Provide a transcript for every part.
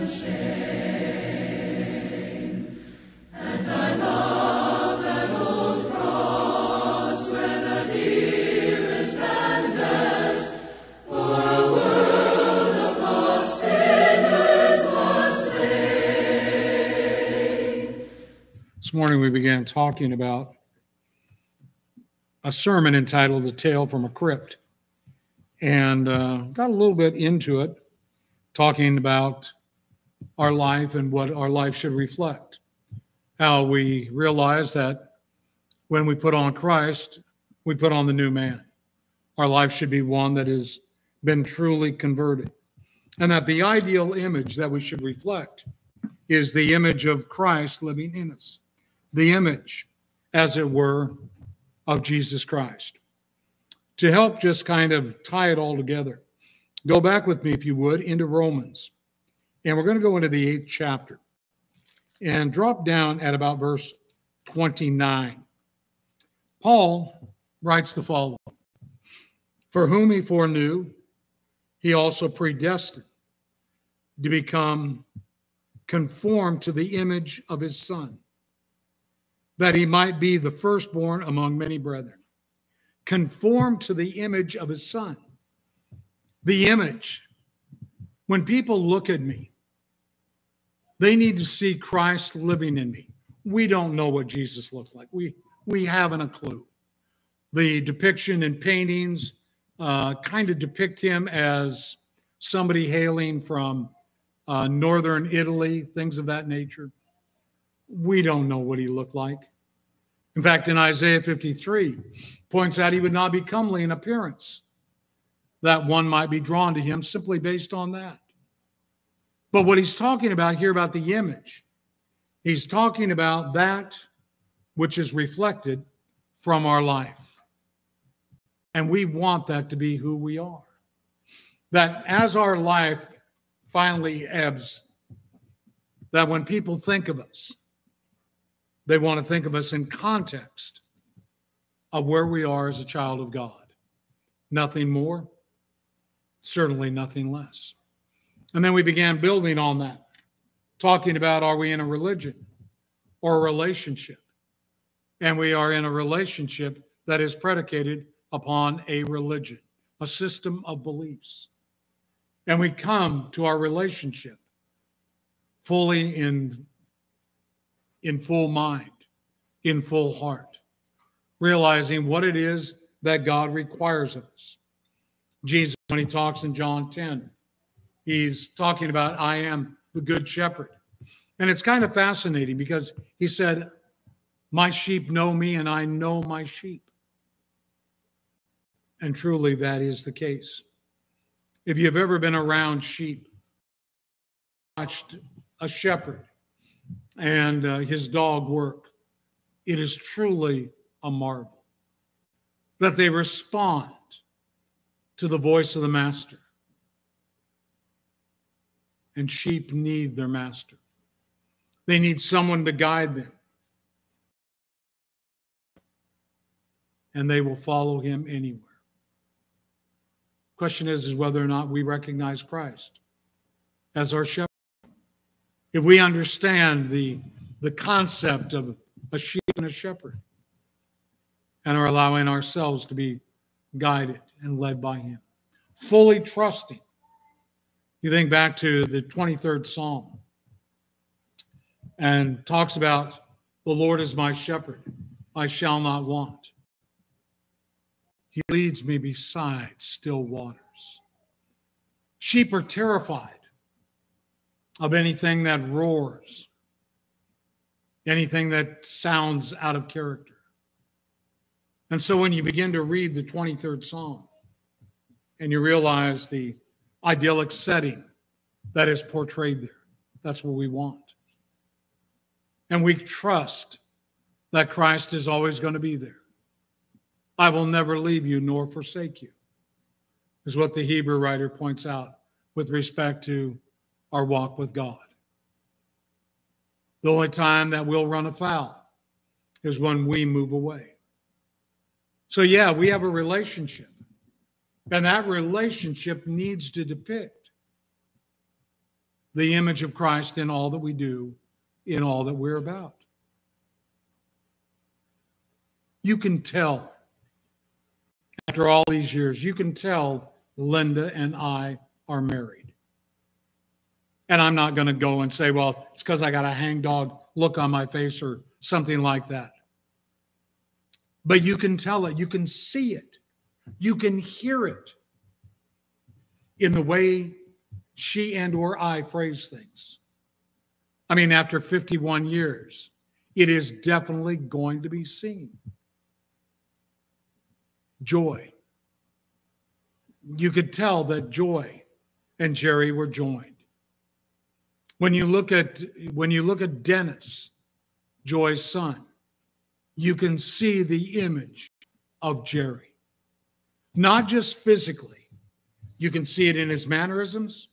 This morning we began talking about a sermon entitled A Tale from a Crypt, and got a little bit into it, talking about our life and what our life should reflect. How we realize that when we put on Christ, we put on the new man. Our life should be one that has been truly converted, and that the ideal image that we should reflect is the image of Christ living in us. The image, as it were, of Jesus Christ. To help just kind of tie it all together, go back with me, if you would, into Romans. And we're going to go into the 8th chapter and drop down at about verse 29. Paul writes the following: For whom he foreknew, he also predestined to become conformed to the image of his Son, that he might be the firstborn among many brethren. Conformed to the image of his Son. The image. When people look at me, they need to see Christ living in me. We don't know what Jesus looked like. We haven't a clue. The depiction in paintings kind of depict him as somebody hailing from northern Italy, things of that nature. We don't know what he looked like. In fact, in Isaiah 53, points out he would not be comely in appearance, that one might be drawn to him simply based on that. But what he's talking about here about the image, he's talking about that which is reflected from our life. And we want that to be who we are. That as our life finally ebbs, that when people think of us, they want to think of us in context of where we are as a child of God. Nothing more, certainly nothing less. And then we began building on that, talking about, are we in a religion or a relationship? And we are in a relationship that is predicated upon a religion, a system of beliefs. And we come to our relationship fully in full mind, in full heart, realizing what it is that God requires of us. Jesus, when he talks in John 10, he's talking about, I am the good shepherd. And it's kind of fascinating because he said, my sheep know me and I know my sheep. And truly that is the case. If you've ever been around sheep, watched a shepherd and his dog work, it is truly a marvel that they respond to the voice of the master. And sheep need their master. They need someone to guide them. And they will follow him anywhere. Question is whether or not we recognize Christ as our shepherd. If we understand the concept of a sheep and a shepherd and are allowing ourselves to be guided and led by him, fully trusting. You think back to the 23rd Psalm and talks about the Lord is my shepherd, I shall not want. He leads me beside still waters. Sheep are terrified of anything that roars, anything that sounds out of character. And so when you begin to read the 23rd Psalm and you realize the idyllic setting that is portrayed there, that's what we want. And we trust that Christ is always going to be there. I will never leave you nor forsake you, is what the Hebrew writer points out with respect to our walk with God. The only time that we'll run afoul is when we move away. So yeah, we have a relationship, and that relationship needs to depict the image of Christ in all that we do, in all that we're about. You can tell, after all these years, you can tell Linda and I are married. And I'm not going to go and say, well, it's because I got a hangdog look on my face or something like that. But you can tell it, you can see it, you can hear it in the way she and or I phrase things. I mean, after 51 years, it is definitely going to be seen. Joy. You could tell that Joy and Jerry were joined. When you look at Dennis, Joy's son, you can see the image of Jerry. Not just physically. You can see it in his mannerisms.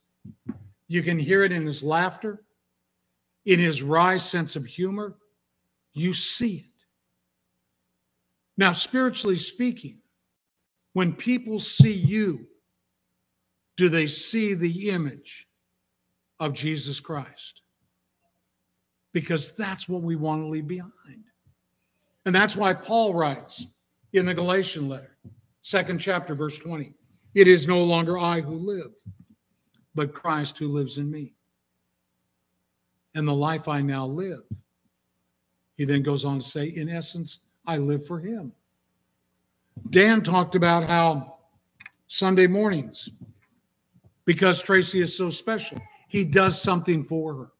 You can hear it in his laughter, in his wry sense of humor. You see it. Now, spiritually speaking, when people see you, do they see the image of Jesus Christ? Because that's what we want to leave behind. And that's why Paul writes in the Galatian letter, 2nd chapter, verse 20, it is no longer I who live, but Christ who lives in me. And the life I now live, he then goes on to say, in essence, I live for him. Dan talked about how Sunday mornings, because Tracy is so special, he does something for her.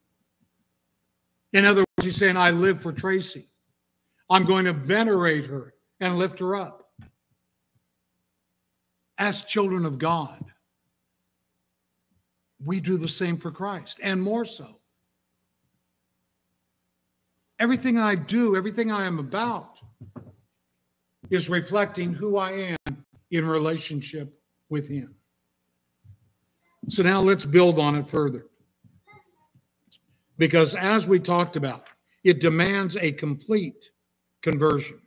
In other words, he's saying, I live for Tracy. I'm going to venerate her and lift her up. As children of God, we do the same for Christ, and more so. Everything I do, everything I am about, is reflecting who I am in relationship with him. So now let's build on it further. Because as we talked about, it demands a complete conversion,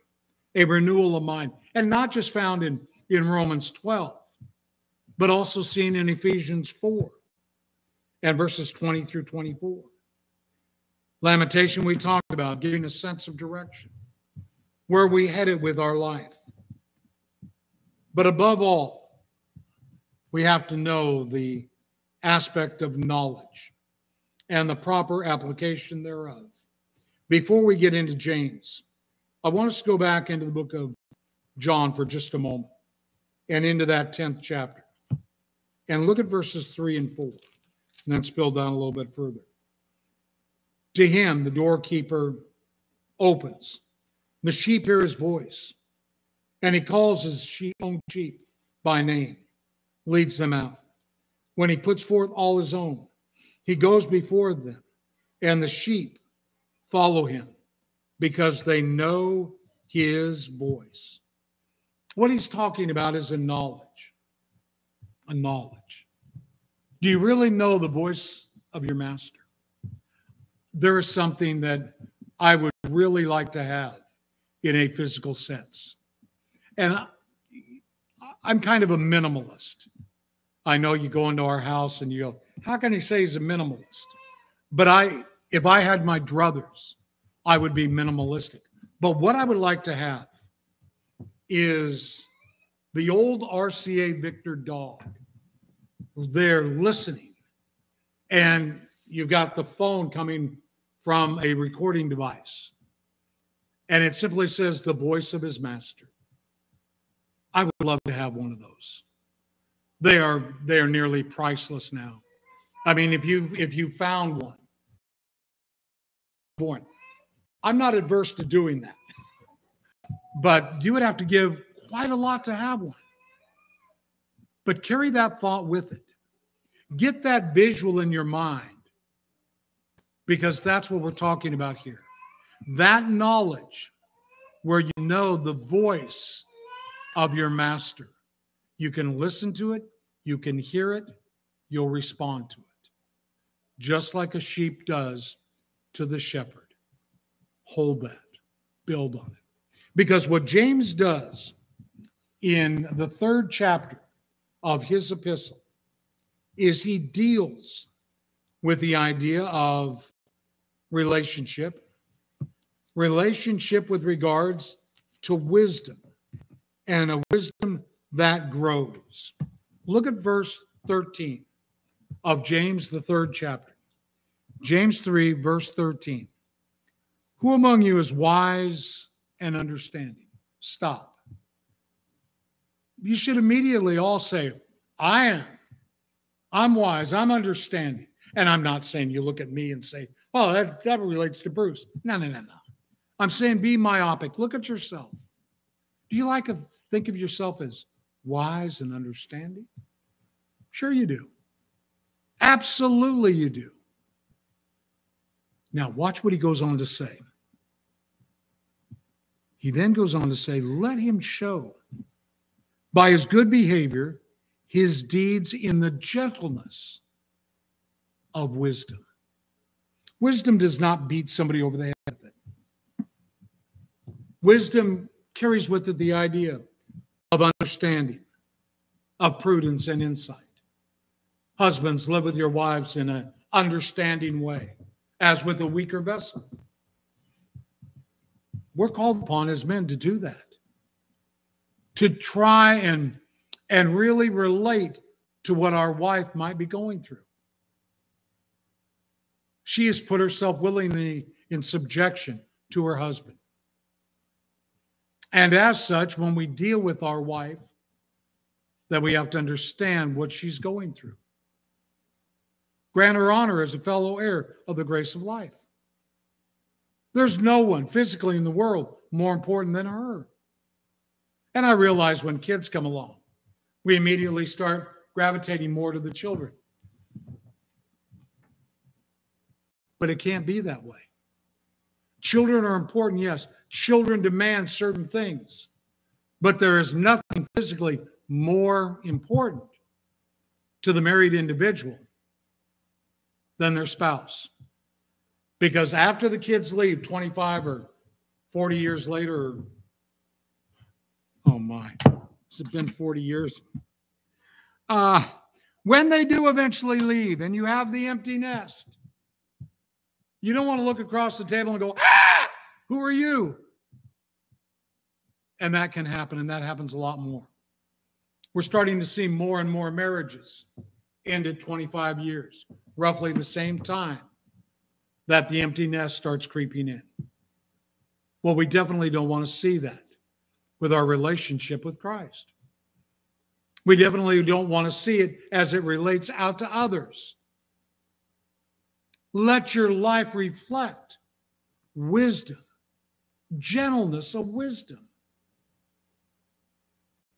a renewal of mind, and not just found in Romans 12, but also seen in Ephesians 4 and verses 20 through 24. Lamentation, we talked about giving a sense of direction. Where are we headed with our life? But above all, we have to know the aspect of knowledge and the proper application thereof. Before we get into James, I want us to go back into the book of John for just a moment and into that 10th chapter and look at verses 3 and 4 and then spill down a little bit further. To him, the doorkeeper opens. The sheep hear his voice, and he calls his own sheep by name, leads them out. When he puts forth all his own, he goes before them, and the sheep follow him because they know his voice. What he's talking about is a knowledge. A knowledge. Do you really know the voice of your master? There is something that I would really like to have in a physical sense. And I'm kind of a minimalist. I know you go into our house and you go, how can he say he's a minimalist? But if I had my druthers, I would be minimalistic. But what I would like to have is the old RCA Victor dog. They're listening. And you've got the phone coming from a recording device. And it simply says the voice of his master. I would love to have one of those. They are nearly priceless now. I mean, if you found one, I'm not adverse to doing that. But you would have to give quite a lot to have one. But carry that thought with it. Get that visual in your mind. Because that's what we're talking about here. That knowledge where you know the voice of your master. You can listen to it, you can hear it, you'll respond to it. Just like a sheep does to the shepherd. Hold that, build on it. Because what James does in the 3rd chapter of his epistle is he deals with the idea of relationship with regards to wisdom, and a wisdom that grows. Look at verse 13 of James, the 3rd chapter. James 3, verse 13. Who among you is wise and understanding? Stop. You should immediately all say, I am. I'm wise. I'm understanding. And I'm not saying you look at me and say, oh, that relates to Bruce. No. I'm saying be myopic. Look at yourself. Do you think of yourself as wise and understanding? Sure you do. Absolutely you do. Now watch what he goes on to say. He then goes on to say, let him show by his good behavior his deeds in the gentleness of wisdom. Wisdom does not beat somebody over the head with it. Wisdom carries with it the idea of understanding, of prudence and insight. Husbands, live with your wives in an understanding way, as with a weaker vessel. We're called upon as men to do that, to try and really relate to what our wife might be going through. She has put herself willingly in subjection to her husband. And as such, when we deal with our wife, that we have to understand what she's going through. Grant her honor as a fellow heir of the grace of life. There's no one physically in the world more important than her. And I realize when kids come along, we immediately start gravitating more to the children. But it can't be that way. Children are important, yes. Children demand certain things. But there is nothing physically more important to the married individual than their spouse. Because after the kids leave 25 or 40 years later, oh my, it's been 40 years. When they do eventually leave and you have the empty nest, you don't want to look across the table and go, ah, who are you? And that can happen, and that happens a lot more. We're starting to see more and more marriages end at 25 years, roughly the same time that the empty nest starts creeping in. Well, we definitely don't want to see that with our relationship with Christ. We definitely don't want to see it as it relates out to others. Let your life reflect wisdom, gentleness of wisdom.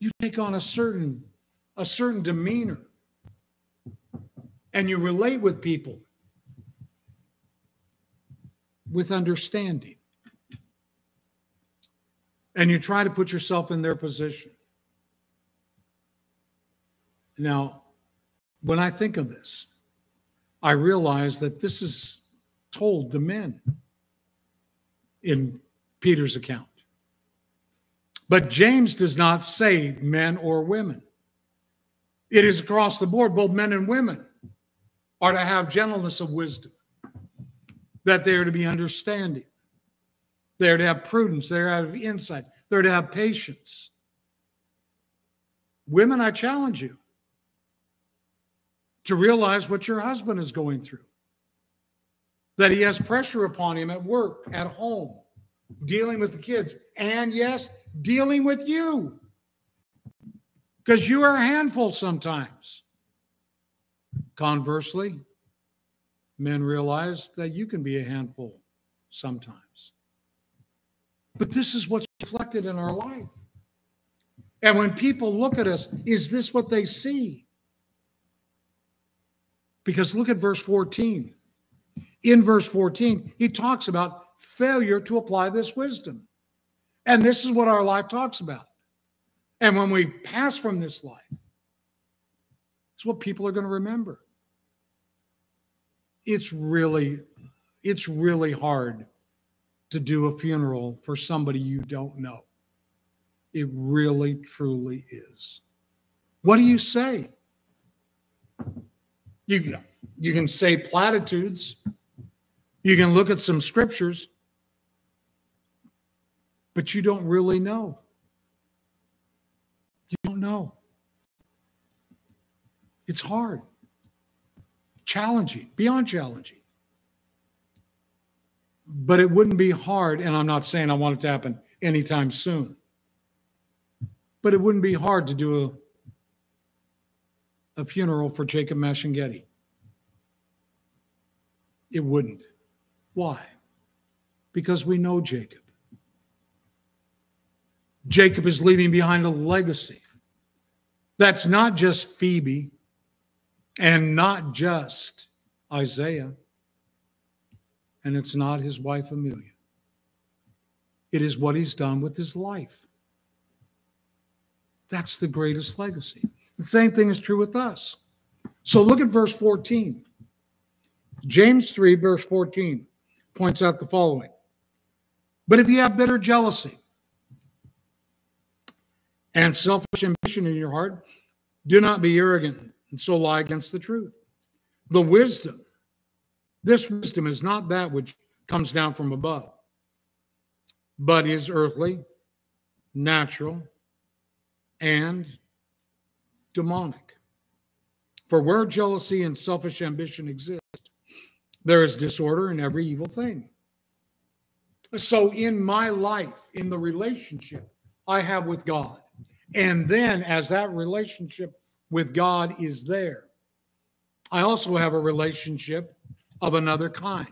You take on a certain demeanor, and you relate with people with understanding. And you try to put yourself in their position. Now, when I think of this, I realize that this is told to men in Peter's account. But James does not say men or women. It is across the board, both men and women are to have gentleness of wisdom, that they are to be understanding. They are to have prudence. They are to have insight. They're to have patience. Women, I challenge you to realize what your husband is going through, that he has pressure upon him at work, at home, dealing with the kids, and yes, dealing with you, because you are a handful sometimes. Conversely, men realize that you can be a handful sometimes. But this is what's reflected in our life. And when people look at us, is this what they see? Because look at verse 14. In verse 14, he talks about failure to apply this wisdom. And this is what our life talks about. And when we pass from this life, it's what people are going to remember. It's really hard to do a funeral for somebody you don't know. It really, truly is. What do you say? You can say platitudes. You can look at some scriptures, but you don't really know. You don't know. It's hard. Challenging, beyond challenging. But it wouldn't be hard, and I'm not saying I want it to happen anytime soon, but it wouldn't be hard to do a funeral for Jacob Mashingeti. It wouldn't. Why? Because we know Jacob. Jacob is leaving behind a legacy. That's not just Phoebe and not just Isaiah, and it's not his wife Amelia. It is what he's done with his life. That's the greatest legacy. The same thing is true with us. So look at verse 14. James 3, verse 14, points out the following. But if you have bitter jealousy and selfish ambition in your heart, do not be arrogant and so lie against the truth. The wisdom, this wisdom is not that which comes down from above, but is earthly, natural, and demonic. For where jealousy and selfish ambition exist, there is disorder in every evil thing. So in my life, in the relationship I have with God, and then as that relationship with God is there, I also have a relationship of another kind.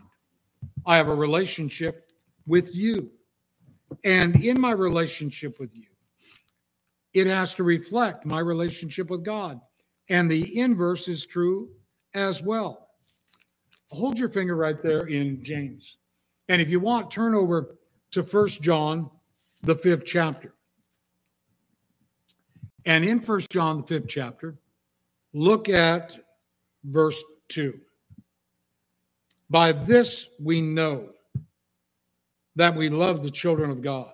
I have a relationship with you. And in my relationship with you, it has to reflect my relationship with God. And the inverse is true as well. Hold your finger right there in James. And if you want, turn over to 1 John, the 5th chapter. And in 1 John, the 5th chapter, look at verse 2. By this we know that we love the children of God,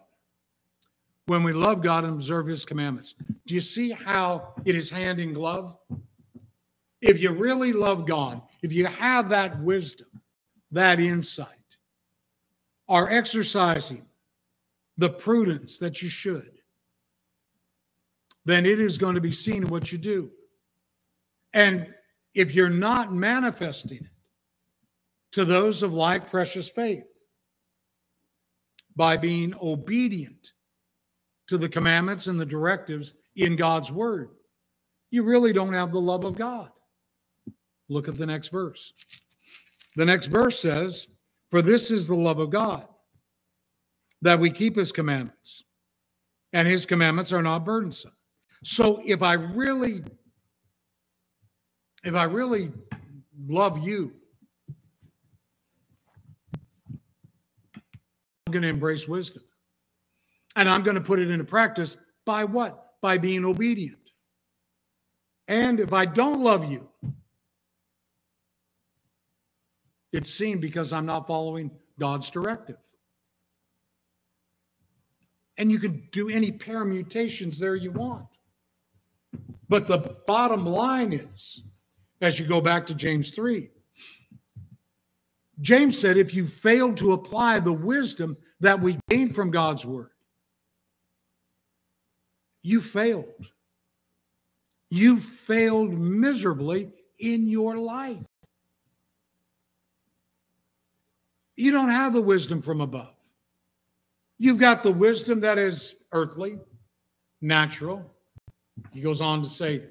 when we love God and observe his commandments. Do you see how it is hand in glove? If you really love God, if you have that wisdom, that insight, are exercising the prudence that you should, then it is going to be seen in what you do. And if you're not manifesting it to those of like precious faith by being obedient to the commandments and the directives in God's word, you really don't have the love of God. Look at the next verse. The next verse says, for this is the love of God, that we keep his commandments, and his commandments are not burdensome. So if I really love you, I'm going to embrace wisdom. And I'm going to put it into practice by what? By being obedient. And if I don't love you, it's seen because I'm not following God's directive. And you can do any permutations there you want. But the bottom line is, as you go back to James 3, James said, if you fail to apply the wisdom that we gain from God's word, you failed. You failed miserably in your life. You don't have the wisdom from above. You've got the wisdom that is earthly, natural. He goes on to say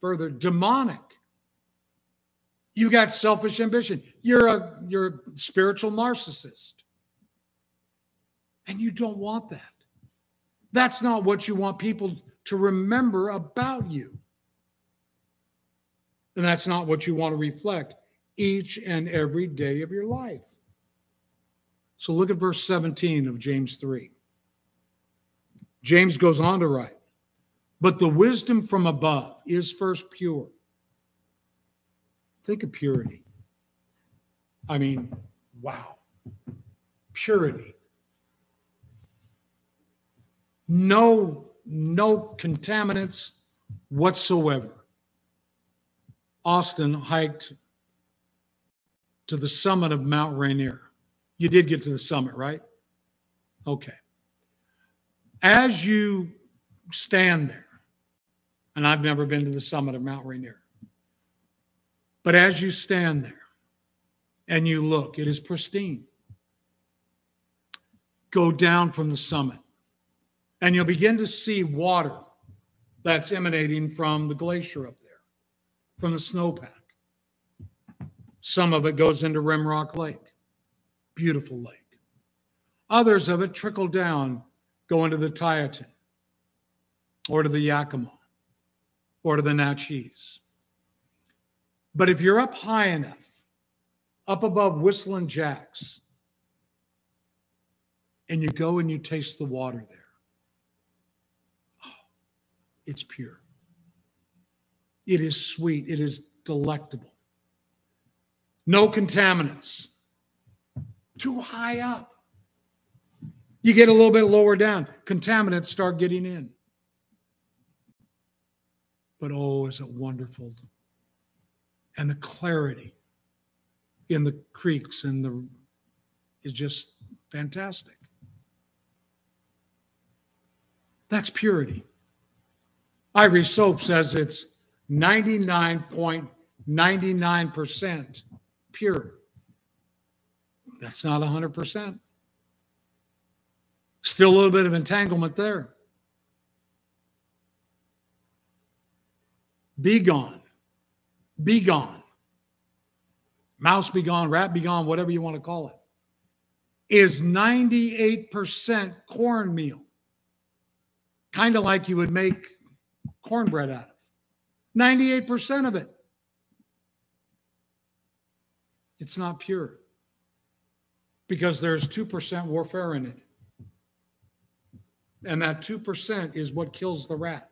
further, demonic. You got selfish ambition. You're a spiritual narcissist. And you don't want that. That's not what you want people to remember about you. And that's not what you want to reflect each and every day of your life. So look at verse 17 of James 3. James goes on to write, but the wisdom from above is first pure. Think of purity. I mean, wow. Purity. No contaminants whatsoever. Austin hiked to the summit of Mount Rainier. You did get to the summit, right? Okay. As you stand there, and I've never been to the summit of Mount Rainier, but as you stand there and you look, it is pristine. Go down from the summit, and you'll begin to see water that's emanating from the glacier up there, from the snowpack. Some of it goes into Rimrock Lake, beautiful lake. Others of it trickle down, go into the Tieton, or to the Yakima, or to the Natchez. But if you're up high enough, up above Whistling Jacks, and you go and you taste the water there, oh, it's pure. It is sweet. It is delectable. No contaminants. Too high up. You get a little bit lower down, contaminants start getting in. But oh, is it wonderful. And the clarity in the creeks and is just fantastic. That's purity. Ivory Soap says it's 99.99% pure. That's not 100%. Still a little bit of entanglement there. Be gone. Be gone. Mouse be gone, rat be gone, whatever you want to call it, is 98% cornmeal. Kind of like you would make cornbread out of. 98% of it. It's not pure because there's 2% warfare in it. And that 2% is what kills the rat.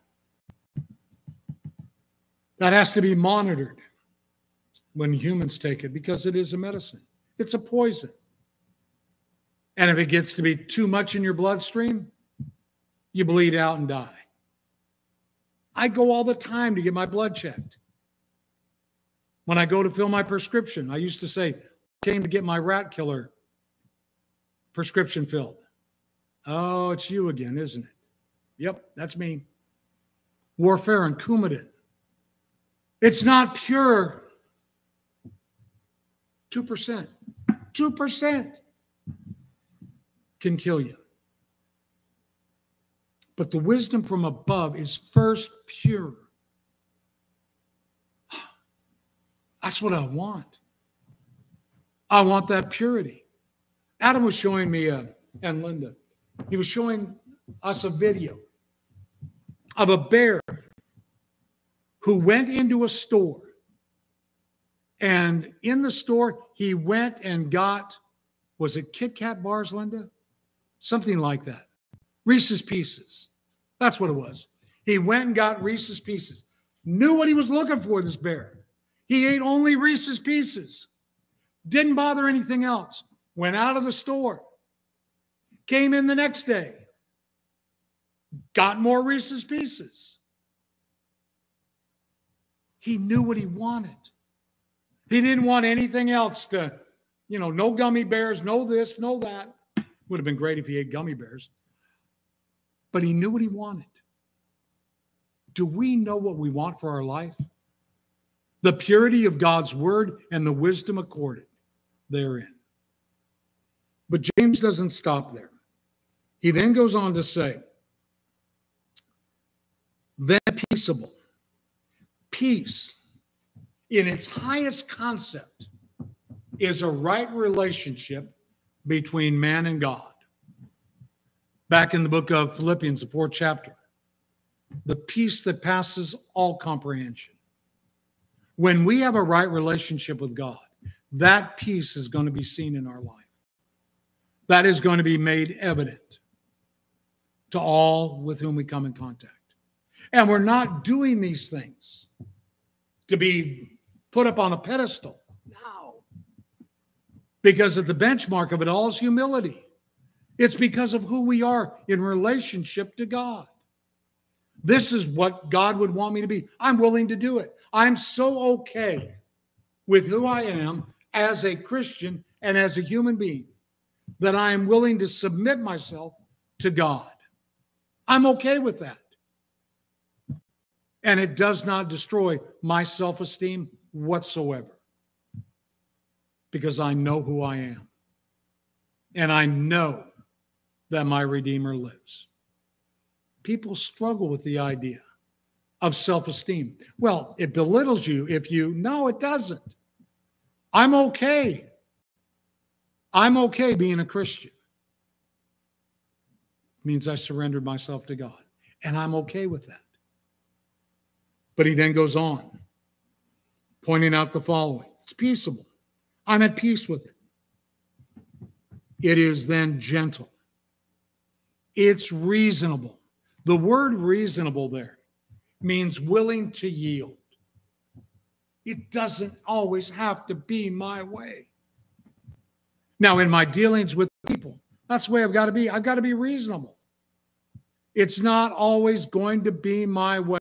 That has to be monitored when humans take it because it is a medicine. It's a poison. And if it gets to be too much in your bloodstream, you bleed out and die. I go all the time to get my blood checked. When I go to fill my prescription, I used to say, came to get my rat killer prescription filled. Oh, it's you again, isn't it? Yep, that's me. Warfarin, Coumadin. It's not pure. 2%. 2% can kill you. But the wisdom from above is first pure. That's what I want. I want that purity. Adam was showing me, and Linda, he was showing us a video of a bear who went into a store. And in the store, he went and got, was it Kit Kat bars, Linda? Something like that. Reese's Pieces. That's what it was. He went and got Reese's Pieces. Knew what he was looking for, this bear. He ate only Reese's Pieces. Didn't bother anything else. Went out of the store. Came in the next day. Got more Reese's Pieces. He knew what he wanted. He didn't want anything else to, no gummy bears, no this, no that. Would have been great if he ate gummy bears. But he knew what he wanted. Do we know what we want for our life? The purity of God's word and the wisdom accorded therein. But James doesn't stop there. He then goes on to say, then peaceable. Peace, in its highest concept, is a right relationship between man and God. Back in the book of Philippians, the 4th chapter, the peace that passes all comprehension. When we have a right relationship with God, that peace is going to be seen in our life. That is going to be made evident to all with whom we come in contact. And we're not doing these things to be put up on a pedestal. No. Because at the benchmark of it all is humility. It's because of who we are in relationship to God. This is what God would want me to be. I'm willing to do it. I'm so okay with who I am as a Christian and as a human being that I am willing to submit myself to God. I'm okay with that. And it does not destroy my self-esteem whatsoever, because I know who I am. And I know that my Redeemer lives. People struggle with the idea of self-esteem. Well, it belittles you if you, no, it doesn't. I'm okay. I'm okay being a Christian. It means I surrendered myself to God. And I'm okay with that. But he then goes on, pointing out the following. It's peaceable. I'm at peace with it. It is then gentle. It's reasonable. The word reasonable there means willing to yield. It doesn't always have to be my way. Now, in my dealings with people, that's the way I've got to be. I've got to be reasonable. It's not always going to be my way.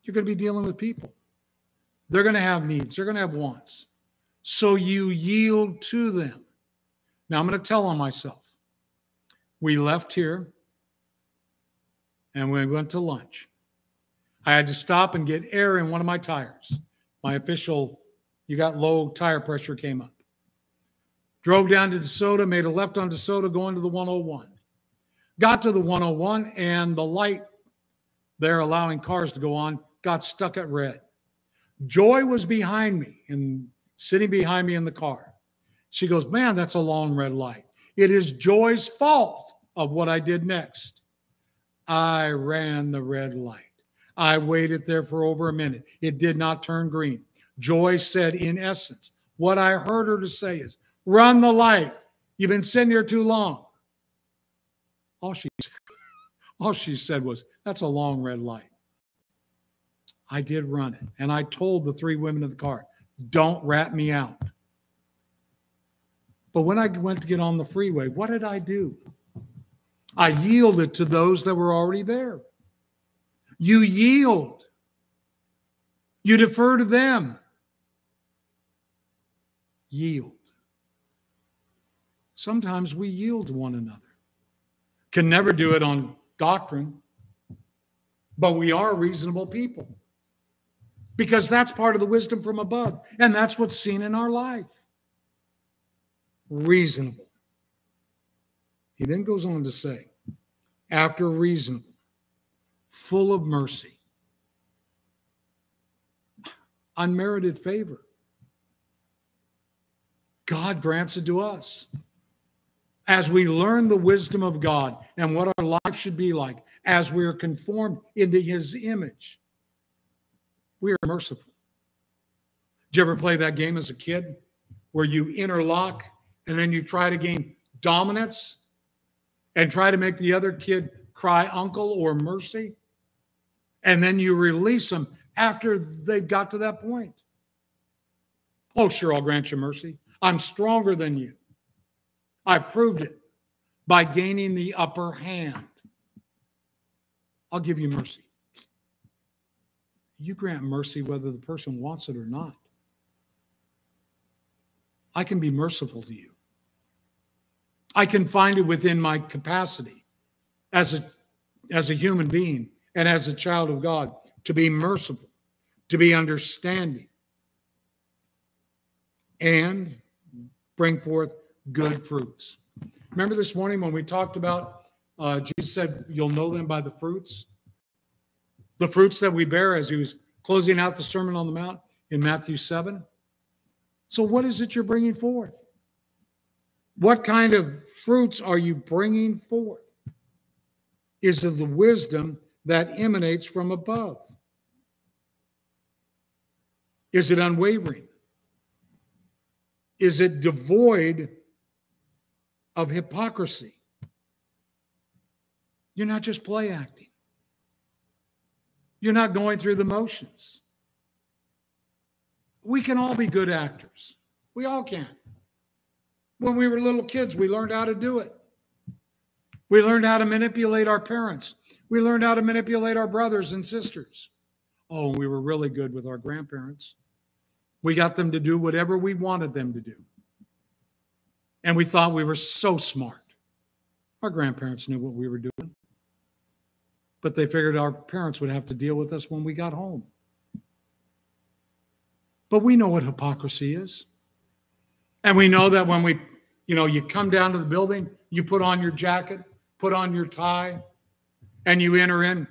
You're going to be dealing with people. They're going to have needs. They're going to have wants. So you yield to them. Now, I'm going to tell on myself. We left here and we went to lunch. I had to stop and get air in one of my tires. My official, you got low tire pressure, came up. Drove down to DeSoto, made a left on DeSoto, going to the 101. Got to the 101 and the light there allowing cars to go on got stuck at red. Joy was behind me and sitting behind me in the car. She goes, man, that's a long red light. It is Joy's fault of what I did next. I ran the red light. I waited there for over a minute. It did not turn green. Joy said, in essence, what I heard her to say is, run the light. You've been sitting here too long. All she said was, that's a long red light. I did run it. And I told the three women in the car, don't rat me out. But when I went to get on the freeway, what did I do? I yielded to those that were already there. You yield. You defer to them. Yield. Sometimes we yield to one another. Can never do it on doctrine, but we are reasonable people. Because that's part of the wisdom from above. And that's what's seen in our life. Reasonable. He then goes on to say, after reasonable, full of mercy, unmerited favor. God grants it to us. As we learn the wisdom of God and what our life should be like, as we are conformed into his image, we are merciful. Did you ever play that game as a kid where you interlock and then you try to gain dominance and try to make the other kid cry uncle or mercy? And then you release them after they've got to that point. Oh, sure, I'll grant you mercy. I'm stronger than you. I proved it by gaining the upper hand. I'll give you mercy. You grant mercy whether the person wants it or not. I can be merciful to you. I can find it within my capacity as a human being and as a child of God to be merciful, to be understanding, and bring forth good fruits. Remember this morning when we talked about, Jesus said, you'll know them by the fruits? The fruits that we bear, as he was closing out the Sermon on the Mount in Matthew 7. So what is it you're bringing forth? What kind of fruits are you bringing forth? Is it the wisdom that emanates from above? Is it unwavering? Is it devoid of hypocrisy? You're not just play acting. You're not going through the motions. We can all be good actors. We all can. When we were little kids, we learned how to do it. We learned how to manipulate our parents. We learned how to manipulate our brothers and sisters. Oh, we were really good with our grandparents. We got them to do whatever we wanted them to do. And we thought we were so smart. Our grandparents knew what we were doing. But they figured our parents would have to deal with us when we got home. But we know what hypocrisy is. And we know that when you come down to the building, you put on your jacket, put on your tie, and you enter in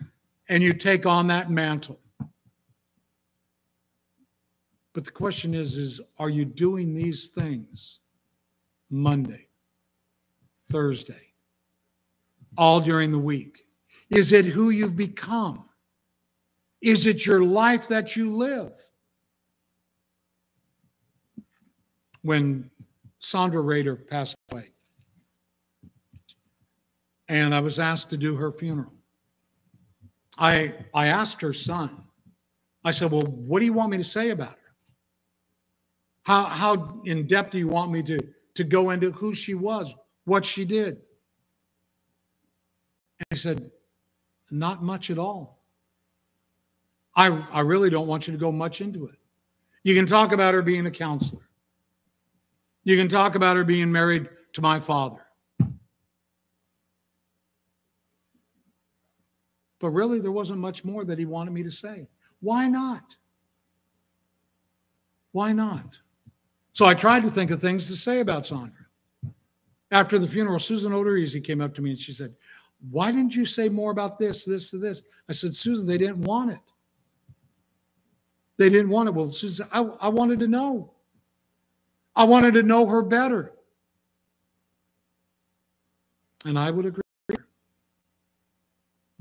and you take on that mantle. But the question is are you doing these things Monday, Thursday, all during the week? Is it who you've become? Is it your life that you live? When Sandra Rader passed away, and I was asked to do her funeral, I asked her son, I said, well, what do you want me to say about her? How in depth do you want me to go into who she was, what she did? And he said, not much at all. I really don't want you to go much into it. You can talk about her being a counselor. You can talk about her being married to my father. But really, there wasn't much more that he wanted me to say. Why not? Why not? So I tried to think of things to say about Sandra. After the funeral, Susan Odorizzi came up to me and she said, why didn't you say more about this, this, and this? I said, Susan, they didn't want it. They didn't want it. Well, Susan, I wanted to know. I wanted to know her better. And I would agree.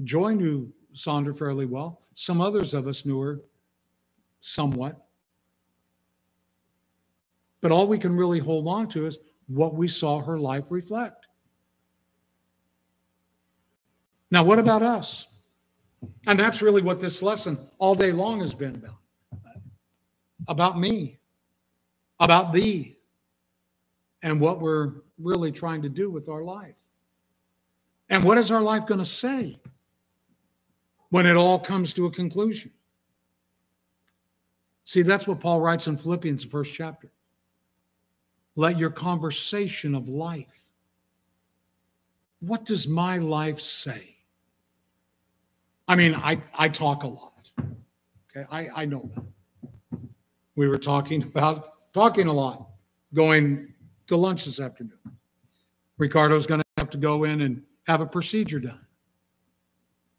Joy knew Sandra fairly well. Some others of us knew her somewhat. But all we can really hold on to is what we saw her life reflect. Now, what about us? And that's really what this lesson all day long has been about. About me, about thee, and what we're really trying to do with our life. And what is our life going to say when it all comes to a conclusion? See, that's what Paul writes in Philippians, the first chapter. Let your conversation of life. What does my life say? I mean, I talk a lot. Okay, I know that. We were talking a lot, going to lunch this afternoon. Ricardo's going to have to go in and have a procedure done.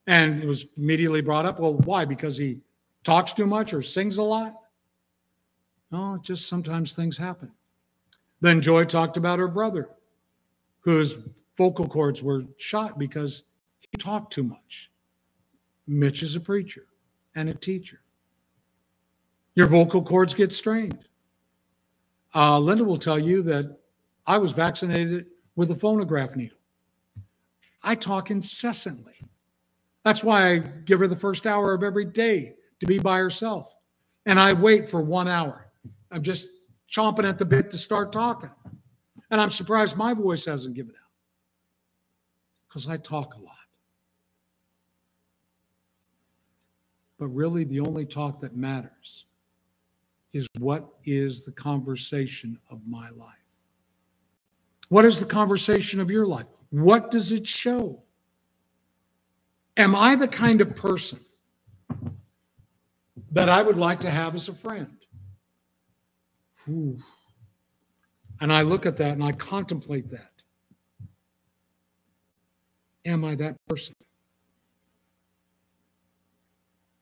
And it was immediately brought up, well, why? Because he talks too much or sings a lot? No, just sometimes things happen. Then Joy talked about her brother, whose vocal cords were shot because he talked too much. Mitch is a preacher and a teacher. Your vocal cords get strained. Linda will tell you that I was vaccinated with a phonograph needle. I talk incessantly. That's why I give her the first hour of every day to be by herself. And I wait for 1 hour. I'm just chomping at the bit to start talking. And I'm surprised my voice hasn't given out. Because I talk a lot. But really, the only talk that matters is what is the conversation of my life? What is the conversation of your life? What does it show? Am I the kind of person that I would like to have as a friend? Ooh. And I look at that and I contemplate that. Am I that person?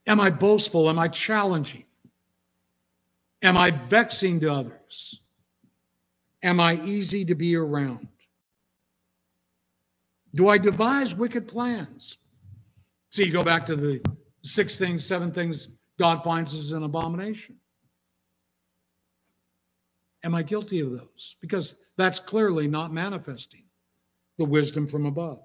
Am I boastful? Am I challenging? Am I vexing to others? Am I easy to be around? Do I devise wicked plans? See, you go back to the 7 things God finds as an abomination. Am I guilty of those? Because that's clearly not manifesting the wisdom from above.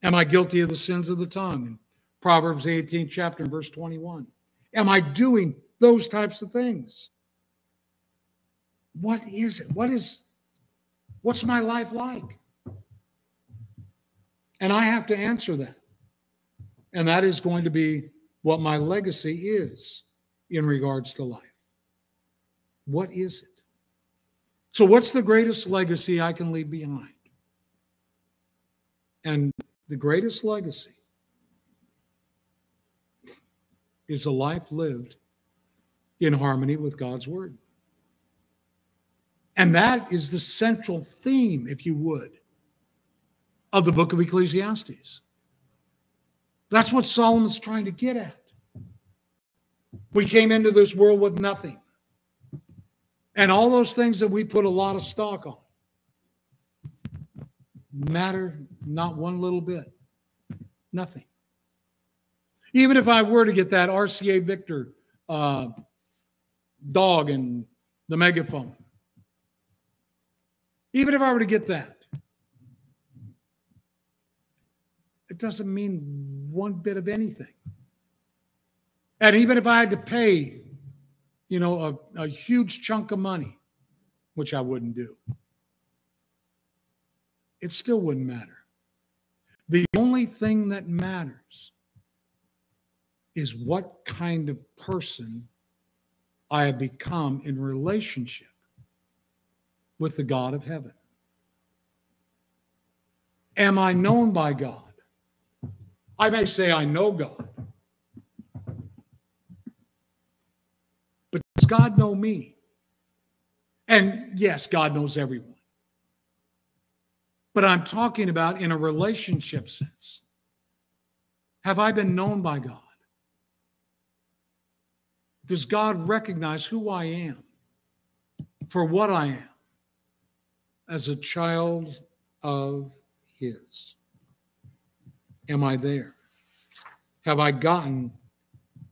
Am I guilty of the sins of the tongue? In Proverbs 18th chapter, verse 21. Am I doing those types of things? What is it? What's my life like? And I have to answer that. And that is going to be what my legacy is in regards to life. What is it? So what's the greatest legacy I can leave behind? And the greatest legacy is a life lived in harmony with God's word. And that is the central theme, if you would, of the book of Ecclesiastes. That's what Solomon's trying to get at. We came into this world with nothing. And all those things that we put a lot of stock on matter not one little bit. Nothing. Even if I were to get that RCA Victor dog and the megaphone, even if I were to get that, it doesn't mean one bit of anything. And even if I had to pay, a huge chunk of money, which I wouldn't do, it still wouldn't matter. The only thing that matters is what kind of person I have become in relationship with the God of heaven. Am I known by God? I may say I know God. But does God know me? And yes, God knows everyone. But I'm talking about in a relationship sense. Have I been known by God? Does God recognize who I am for what I am as a child of His? Am I there? Have I gotten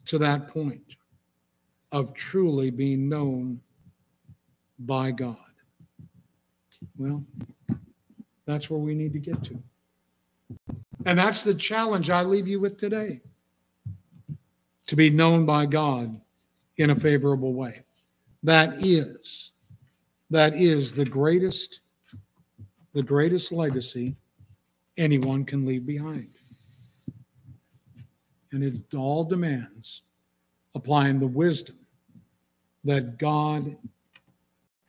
to that point of truly being known by God? Well, that's where we need to get to. And that's the challenge I leave you with today. To be known by God in a favorable way. That is the greatest legacy anyone can leave behind. And it all demands applying the wisdom that God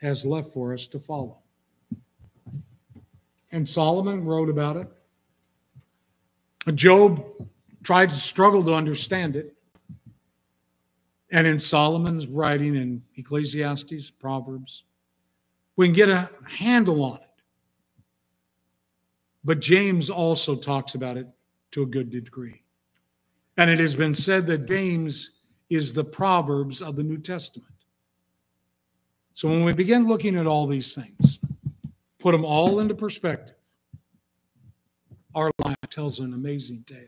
has left for us to follow. And Solomon wrote about it. Job tried to struggle to understand it. And in Solomon's writing in Ecclesiastes, Proverbs, we can get a handle on it. But James also talks about it to a good degree. And it has been said that James is the Proverbs of the New Testament. So when we begin looking at all these things, put them all into perspective, our life tells an amazing tale.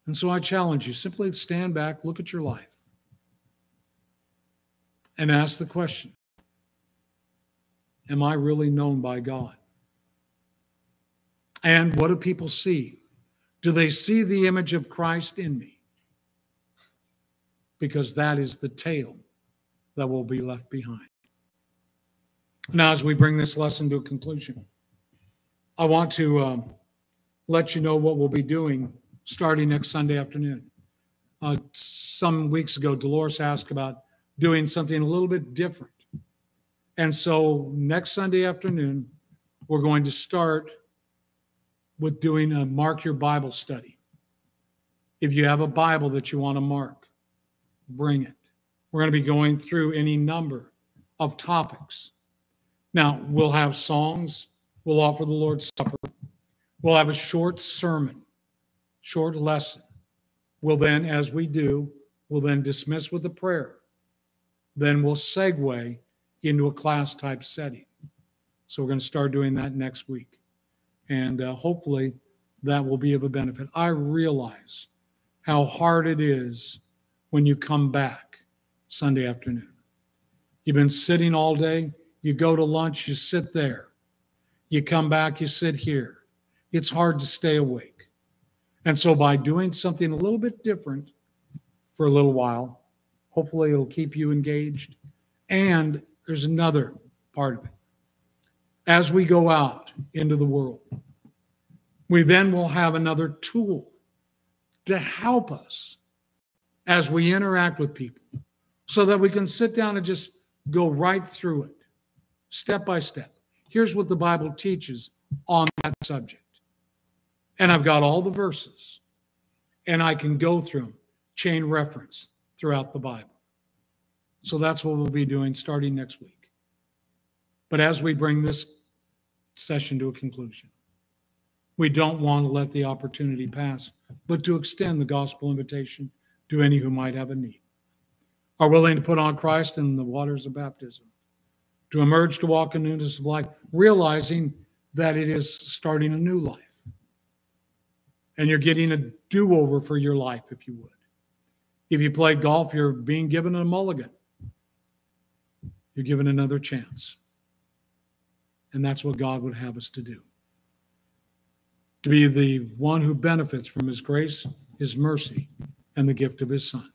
And so I challenge you, simply stand back, look at your life, and ask the question, am I really known by God? And what do people see? Do they see the image of Christ in me? Because that is the tale that will be left behind. Now, as we bring this lesson to a conclusion, I want to let you know what we'll be doing starting next Sunday afternoon. Some weeks ago, Dolores asked about doing something a little bit different. And so next Sunday afternoon, we're going to start with doing a Mark Your Bible study. If you have a Bible that you want to mark, bring it. We're going to be going through any number of topics. Now, we'll have songs. We'll offer the Lord's Supper. We'll have a short sermon, short lesson. We'll then, as we do, we'll then dismiss with a prayer. Then we'll segue into a class-type setting. So we're going to start doing that next week. And hopefully that will be of a benefit. I realize how hard it is when you come back Sunday afternoon. You've been sitting all day. You go to lunch, you sit there. You come back, you sit here. It's hard to stay awake. And so by doing something a little bit different for a little while, hopefully it'll keep you engaged. And there's another part of it. As we go out into the world, We then will have another tool to help us as we interact with people so that we can sit down and just go right through it, step by step. Here's what the Bible teaches on that subject. And I've got all the verses, and I can go through them, chain reference throughout the Bible. So that's what we'll be doing starting next week. But as we bring this session to a conclusion, we don't want to let the opportunity pass, but to extend the gospel invitation to any who might have a need, are willing to put on Christ in the waters of baptism, to emerge to walk in newness of life, realizing that it is starting a new life. And you're getting a do-over for your life, if you would. If you play golf, you're being given a mulligan. You're given another chance. And that's what God would have us to do. To be the one who benefits from his grace, his mercy, and the gift of his Son.